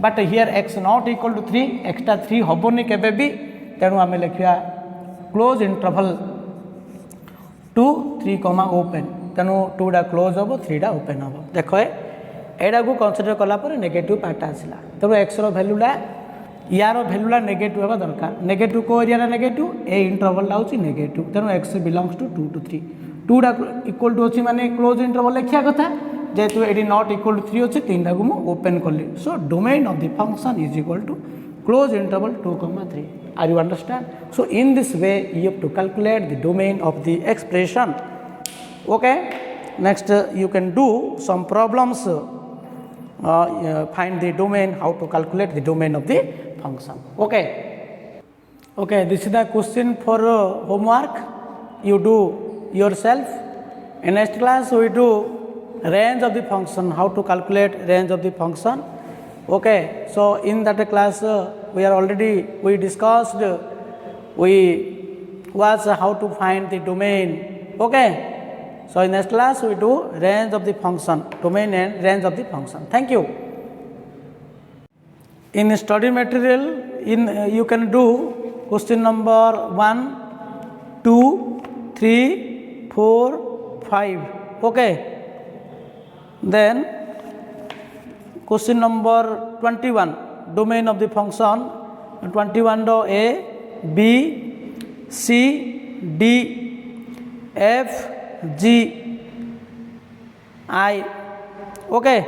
but here x not equal to 3 extra 3 हेनी केबे भी तेणु आम लिखा क्लोज इंटरवल 2 3 ओपन तेणु 2टा क्लोज हम 3टा ओपन हम देख यहाँ को कनसीडर कलापर नेगेटिव पार्ट आसला तेणु एक्स भैल्यूटा यार भैल्यूटा नेगेटिव होगा दरकार नेगेटिव को एरिया नेगेटिव ए इंटरवलटा हूँ नेगेटिव तेणु एक्स बिलोंग्स टू 2 to 3 2टा इक्वल टू अच्छी माने क्लोज इंटरवल लिखा कथा जेहेतु ये नॉट इक्वल टू 3 अच्छी 3टा को मुझे ओपन कली so domain of the function is equal to close interval 2, 3 are you understand so in this way you have to calculate the domain of the expression okay next you can do some problems find the domain how to calculate the domain of the function okay this is the question for homework you do yourself in next class we do range of the function how to calculate range of the function okay so in that class we discussed we was how to find the domain okay so in next class we do range of the function domain and range of the function thank you in study material you can do question number 1 2 3 4 5 okay then question number 21 domain of the function 21 do a b c d f g I okay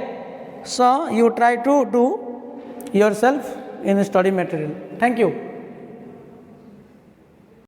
so you try to do yourself in study material thank you